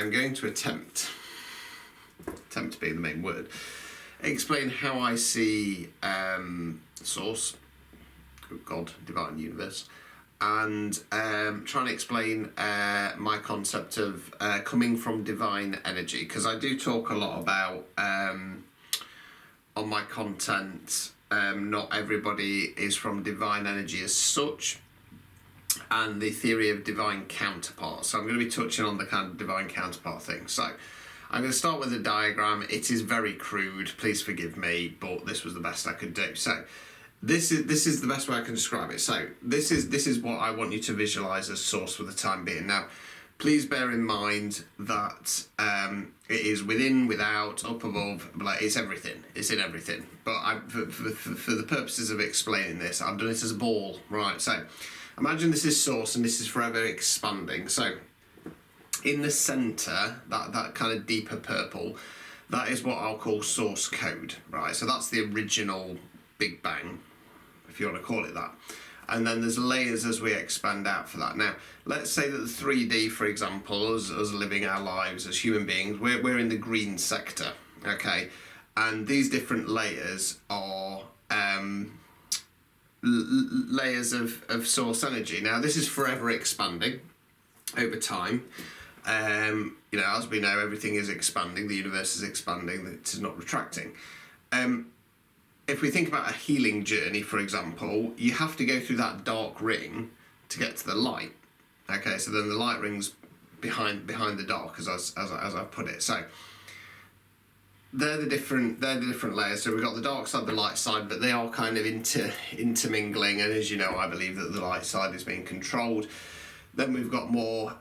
I'm going to attempt being the main word, explain how I see source, God, divine universe, and trying to explain my concept of coming from divine energy, because I do talk a lot about on my content, not everybody is from divine energy as such, and the theory of divine counterparts. So I'm going to be touching on the kind of divine counterpart thing. So I'm going to start with a diagram. It is very crude, please forgive me, but this was the best I could do. So this is the best way I can describe it. So this is what I want you to visualize as source for the time being. Now, please bear in mind that it is within, without, up, above, like it's everything. It's in everything. But for the purposes of explaining this, I've done it as a ball, right? So imagine this is source and this is forever expanding. So in the center, that kind of deeper purple, that is what I'll call source code, right? So that's the original Big Bang, if you want to call it that. And then there's layers as we expand out for that. Now, let's say that the 3D, for example, us living our lives as human beings, we're in the green sector, okay? And these different layers are layers of source energy. Now, this is forever expanding over time. You know, as we know, everything is expanding, the universe is expanding, it is not retracting. If we think about a healing journey, for example, you have to go through that dark ring to get to the light. Okay, so then the light ring's behind the dark, as I put it. So they're the different layers. So we've got the dark side, the light side, but they are kind of intermingling. And as you know, I believe that the light side is being controlled. Then we've got more.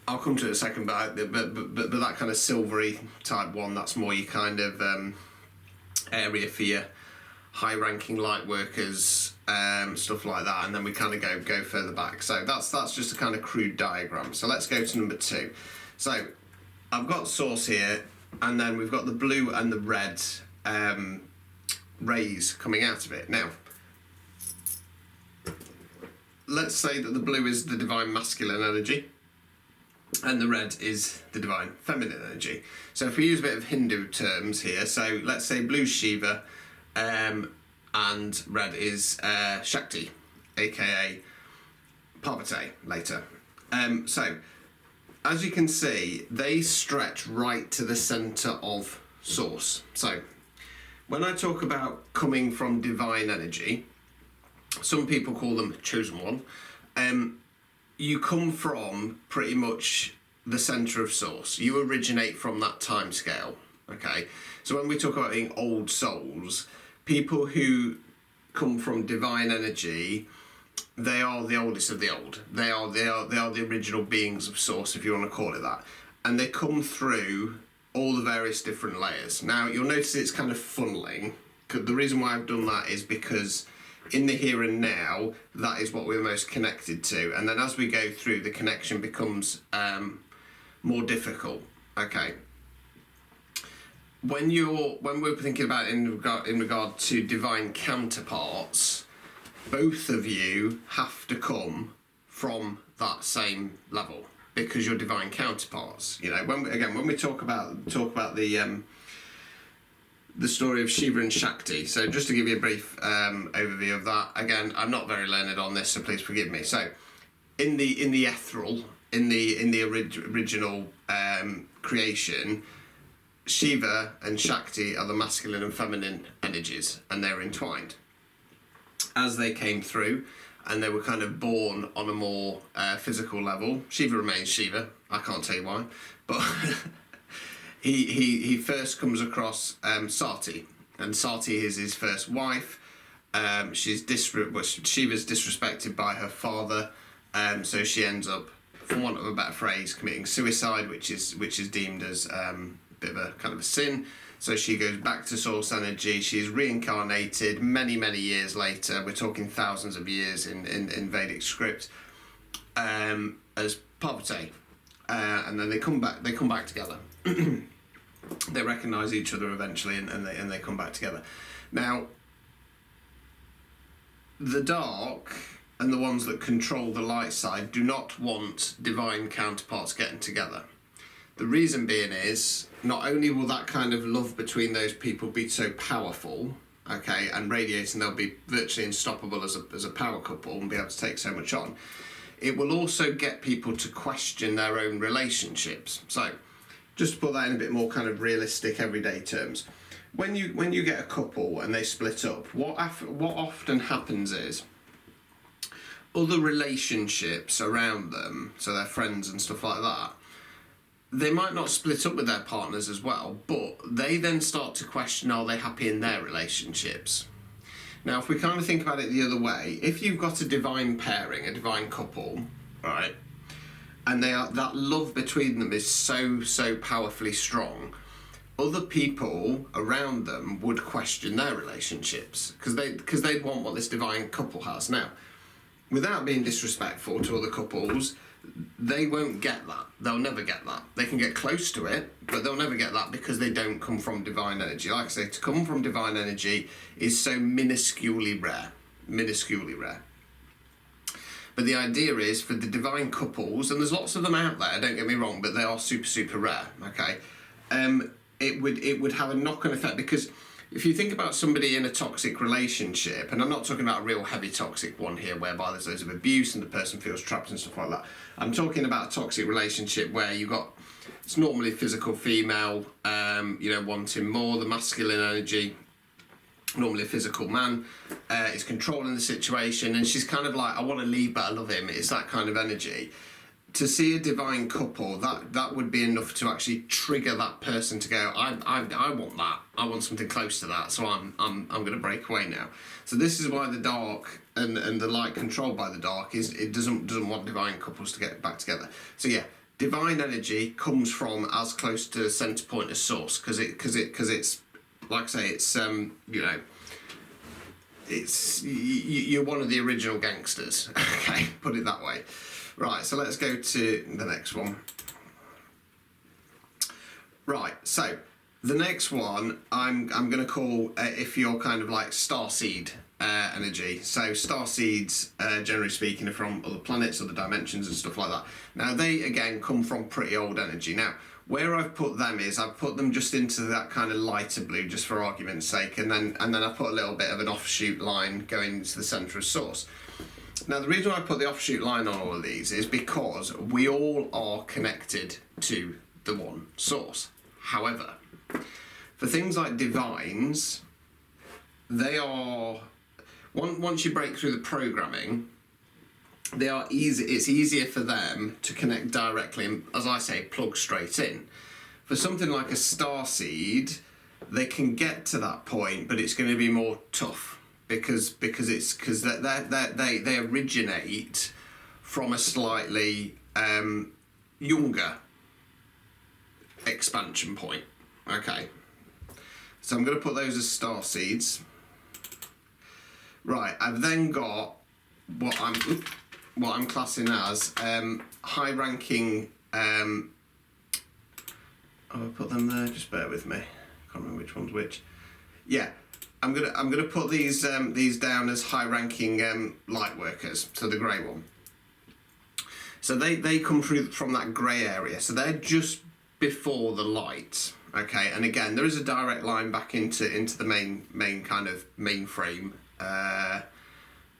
I'll come to it in a second, but that kind of silvery type one, that's more your kind of area for your high-ranking light workers, stuff like that, and then we kind of go further back. So that's just a kind of crude diagram. So let's go to number 2. So I've got source here, and then we've got the blue and the red rays coming out of it. Now, let's say that the blue is the divine masculine energy, and the red is the divine feminine energy. So if we use a bit of Hindu terms here, so let's say blue Shiva, and red is Shakti, aka Parvati later. So as you can see, they stretch right to the center of source. So when I talk about coming from divine energy, some people call them chosen one. You come from pretty much the center of source. You originate from that time scale, okay? So when we talk about being old souls, people who come from divine energy, they are the oldest of the old. They are the original beings of source, if you want to call it that. And they come through all the various different layers. Now, you'll notice it's kind of funneling. The reason why I've done that is because in the here and now, that is what we're most connected to. And then as we go through, the connection becomes more difficult. Okay. When we're thinking about in regard to divine counterparts, both of you have to come from that same level because you're divine counterparts. You know, when we talk about the story of Shiva and Shakti. So just to give you a brief overview of that. Again, I'm not very learned on this, so please forgive me. So in the ethereal, in the original creation, Shiva and Shakti are the masculine and feminine energies, and they're entwined. As they came through, and they were kind of born on a more physical level, Shiva remains Shiva. I can't tell you why, but he first comes across Sati, and Sati is his first wife. Shiva's disrespected by her father, so she ends up, for want of a better phrase, committing suicide, which is deemed as a bit of a kind of a sin. So she goes back to source energy. She's reincarnated many years later. We're talking thousands of years in Vedic script, as Parvati, and then they come back together. They recognise each other eventually, and they come back together. Now, the dark and the ones that control the light side do not want divine counterparts getting together. The reason being is, not only will that kind of love between those people be so powerful, okay, and radiating, they'll be virtually unstoppable as a power couple and be able to take so much on, it will also get people to question their own relationships. So, just to put that in a bit more kind of realistic, everyday terms, when you get a couple and they split up, what often happens is other relationships around them, so their friends and stuff like that, they might not split up with their partners as well, but they then start to question, are they happy in their relationships? Now, if we kind of think about it the other way, if you've got a divine pairing, a divine couple, right, and that love between them is so powerfully strong, other people around them would question their relationships because they'd want what this divine couple has. Now, without being disrespectful to other couples, they won't get that. They'll never get that. They can get close to it, but they'll never get that because they don't come from divine energy. Like I say, to come from divine energy is so minusculely rare. Minusculely rare. But the idea is for the divine couples, and there's lots of them out there, don't get me wrong, but they are super rare, okay? It would have a knock-on effect, because if you think about somebody in a toxic relationship, and I'm not talking about a real heavy toxic one here whereby there's loads of abuse and the person feels trapped and stuff like that. I'm talking about a toxic relationship where it's normally physical female, wanting more, the masculine energy, normally a physical man, is controlling the situation, and she's kind of like, I want to leave but I love him. It's that kind of energy. To see a divine couple, that would be enough to actually trigger that person to go, I want that. I want something close to that. So I'm going to break away now. So this is why the dark and the light controlled by the dark it doesn't want divine couples to get back together. So yeah, divine energy comes from as close to the center point as source, because it's like I say, it's it's you're one of the original gangsters. Okay, put it that way. Right, so let's go to the next one. Right, so the next one I'm going to call, if you're kind of like starseed energy. So starseeds, generally speaking, are from other planets, other dimensions and stuff like that. Now they, again, come from pretty old energy. Now, where I've put them is I've put them just into that kind of lighter blue, just for argument's sake, and then I put a little bit of an offshoot line going into the centre of source. Now, the reason why I put the offshoot line on all of these is because we all are connected to the one source. However, for things like divines, they are, once you break through the programming, they are easy. It's easier for them to connect directly and, as I say, plug straight in. For something like a starseed, they can get to that point, but it's going to be more tough. Because they originate from a slightly younger expansion point. Okay, so I'm going to put those as star seeds. Right, I've then got what I'm classing as high-ranking. I'll put them there. Just bear with me. I can't remember which one's which. Yeah. I'm gonna put these down as high-ranking light workers, so the grey one. So they come through from that grey area, so they're just before the light. Okay, and again there is a direct line back into the main kind of mainframe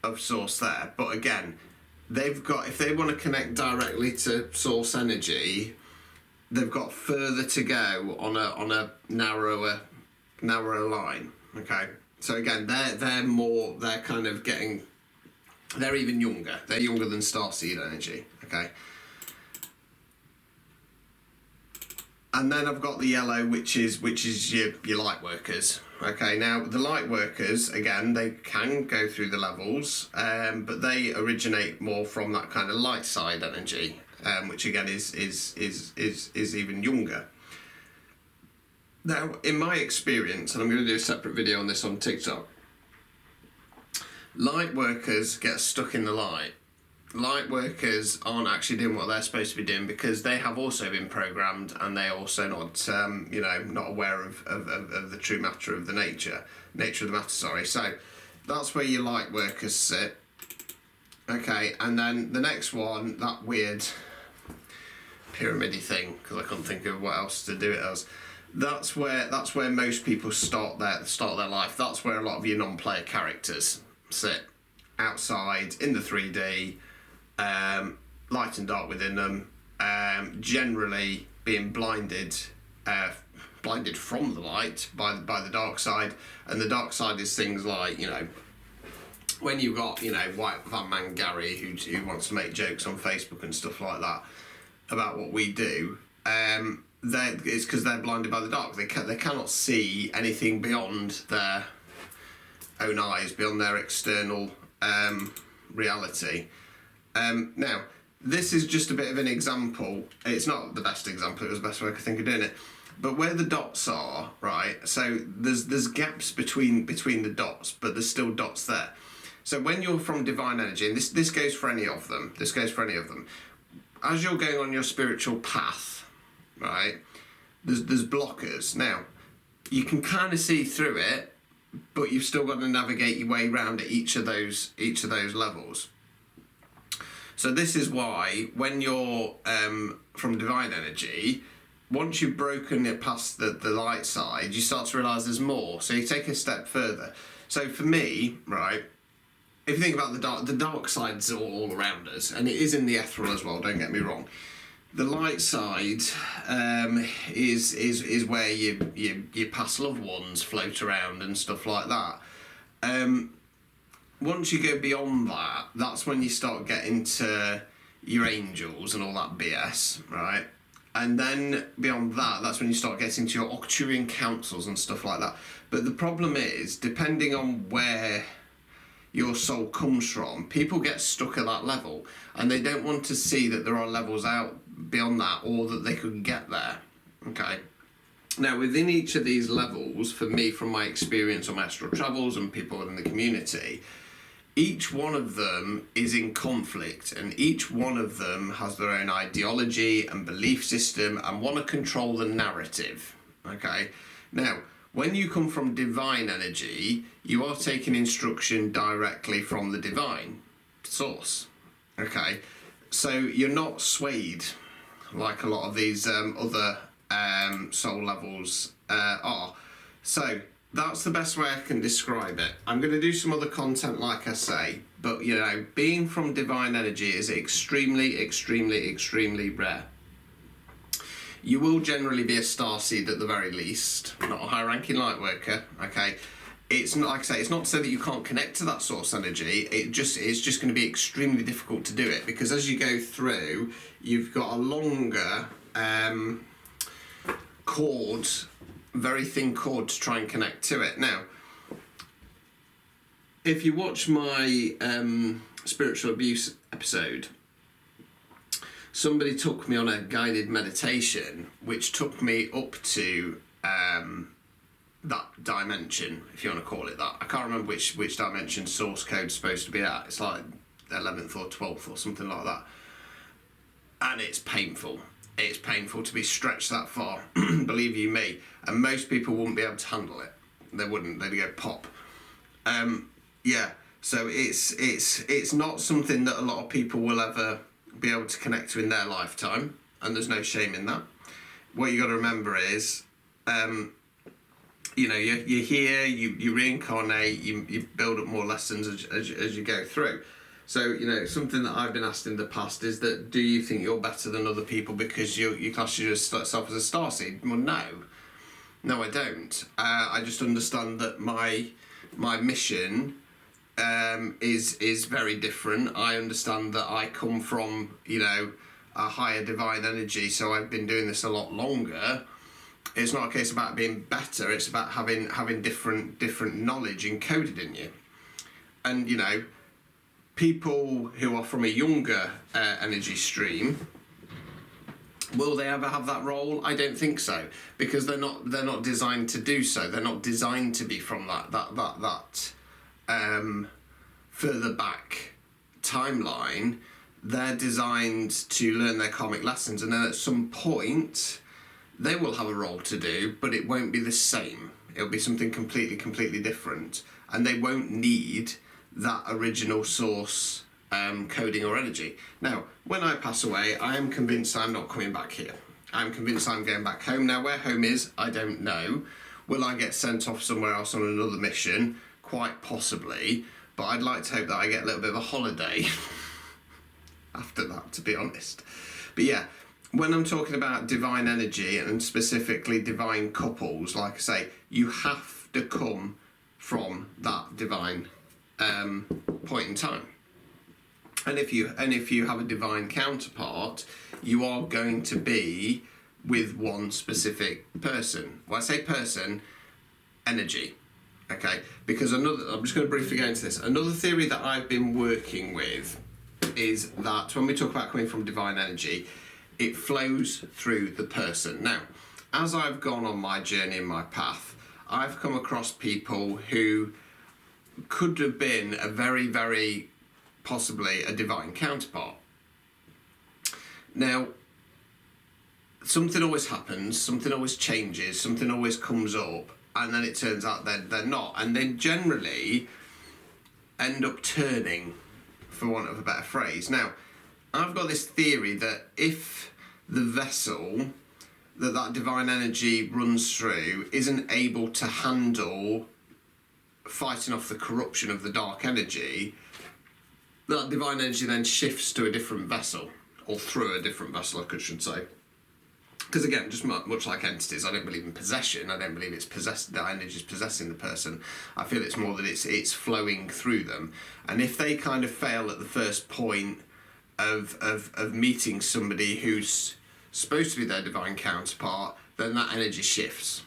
of source there. But again, they've got, if they want to connect directly to source energy, they've got further to go on a narrower line. Okay, so again, they're kind of getting, they're even younger. They're younger than starseed energy. Okay, and then I've got the yellow, which is your light workers. Okay, now the light workers, again, they can go through the levels, but they originate more from that kind of light side energy, which again is even younger. Now, in my experience, and I'm going to do a separate video on this on TikTok, light workers get stuck in the light. Light workers aren't actually doing what they're supposed to be doing because they have also been programmed, and they're also not aware of the true matter of the nature of the matter. Sorry. So that's where your light workers sit. Okay, and then the next one, that weird pyramid-y thing, because I couldn't think of what else to do it as. That's where most people start their life. That's where a lot of your non-player characters sit, outside in the 3D, light and dark within them, generally being blinded from the light by the dark side. And the dark side is things like, you know, when you've got, you know, White Van Man Gary who wants to make jokes on Facebook and stuff like that about what we do, it's because they're blinded by the dark. They cannot see anything beyond their own eyes, beyond their external reality. Now, this is just a bit of an example. It's not the best example, it was the best way I could think of doing it. But where the dots are, right, so there's gaps between the dots, but there's still dots there. So when you're from divine energy, and this goes for any of them, as you're going on your spiritual path, right, there's blockers. Now, you can kind of see through it, but you've still got to navigate your way around at each of those levels. So this is why when you're from divine energy, once you've broken it past the light side, you start to realise there's more. So you take a step further. So for me, right, if you think about the dark side's all around us, and it is in the ethereal as well, don't get me wrong. The light side is where your past loved ones float around and stuff like that. Once you go beyond that, that's when you start getting to your angels and all that BS, right? And then beyond that, that's when you start getting to your Arcturian councils and stuff like that. But the problem is, depending on where your soul comes from, people get stuck at that level and they don't want to see that there are levels out beyond that, or that they could get there. Okay. Now, within each of these levels, for me, from my experience on my astral travels and people in the community, each one of them is in conflict, and each one of them has their own ideology and belief system and want to control the narrative. Okay. Now, when you come from divine energy, you are taking instruction directly from the divine source. Okay. So you're not swayed like a lot of these other soul levels are. So that's the best way I can describe it. I'm going to do some other content, like I say, but you know, being from divine energy is extremely, extremely, extremely rare. You will generally be a starseed at the very least, not a high-ranking light worker. Okay, it's not, like I say, it's not to say that you can't connect to that source energy. It's just going to be extremely difficult to do it, because as you go through, you've got a longer cord, very thin cord to try and connect to it. Now, if you watch my spiritual abuse episode, somebody took me on a guided meditation which took me up to that dimension, if you want to call it that. I can't remember which dimension source code's supposed to be at. It's like 11th or 12th or something like that. And it's painful. It's painful to be stretched that far, believe you me. And most people wouldn't be able to handle it. They wouldn't. They'd go pop. Yeah. So it's not something that a lot of people will ever be able to connect to in their lifetime, and there's no shame in that. What you got to remember is, you know, you're here, you reincarnate, you build up more lessons as you go through. So, you know, something that I've been asked in the past is that, do you think you're better than other people because you class yourself as a starseed? Well, no, I don't. I just understand that my mission is very different. I understand that I come from, you know, a higher divine energy, so I've been doing this a lot longer. It's not a case about being better, it's about having different knowledge encoded in you. And, you know, people who are from a younger energy stream, will they ever have that role? I don't think so, because they're not designed to do so. They're not designed to be from that further back timeline. They're designed to learn their karmic lessons, and then at some point they will have a role to do, but it won't be the same. It'll be something completely different, and they won't need that original source coding or energy. Now, when I pass away, I am convinced I'm not coming back here. I'm convinced I'm going back home. Now, where home is, I don't know. Will I get sent off somewhere else on another mission? Quite possibly, but I'd like to hope that I get a little bit of a holiday after that, to be honest. But yeah, when I'm talking about divine energy and specifically divine couples, like I say, you have to come from that divine point in time. And if you have a divine counterpart, you are going to be with one specific person. When I say person, energy. Okay, because I'm just going to briefly go into this. Another theory that I've been working with is that when we talk about coming from divine energy, it flows through the person. Now, as I've gone on my journey and my path, I've come across people who could have been a very, very possibly a divine counterpart. Now, something always happens, something always changes, something always comes up, and then it turns out that they're not, and then generally end up turning, for want of a better phrase. Now, I've got this theory that if the vessel that divine energy runs through isn't able to handle fighting off the corruption of the dark energy, that divine energy then shifts to a different vessel, or through a different vessel, I should say. Because again, just much like entities, I don't believe in possession. I don't believe it's that energy is possessing the person. I feel it's more that it's flowing through them. And if they kind of fail at the first point of meeting somebody who's supposed to be their divine counterpart, then that energy shifts.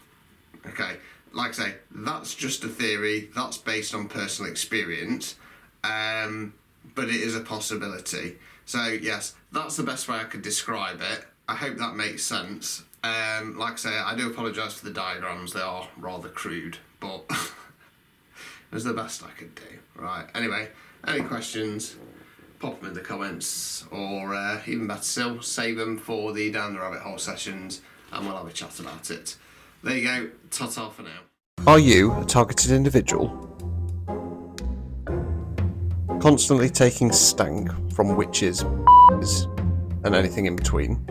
Okay, like I say, that's just a theory. That's based on personal experience. But it is a possibility. So yes, that's the best way I could describe it. I hope that makes sense. Like I say, I do apologise for the diagrams. They are rather crude, but it was the best I could do. Right, anyway, any questions, pop them in the comments, or even better still, save them for the Down the Rabbit Hole sessions, and we'll have a chat about it. There you go, ta-ta for now. Are you a targeted individual? Constantly taking stank from witches and anything in between?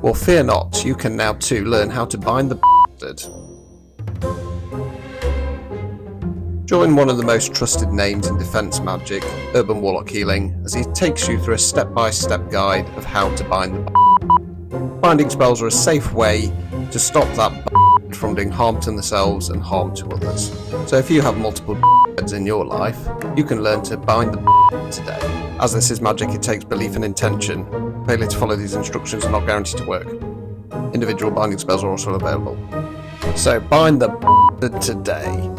Well, fear not, you can now too learn how to bind the bastard. Join one of the most trusted names in defense magic, Urban Warlock Healing, as he takes you through a step-by-step guide of how to bind the bastard. Binding spells are a safe way to stop that bastard from doing harm to themselves and harm to others. So if you have multiple bastards in your life, you can learn to bind the bastard today. As this is magic, it takes belief and intention. Failure to follow these instructions are not guaranteed to work. Individual binding spells are also available. So bind the bastard today.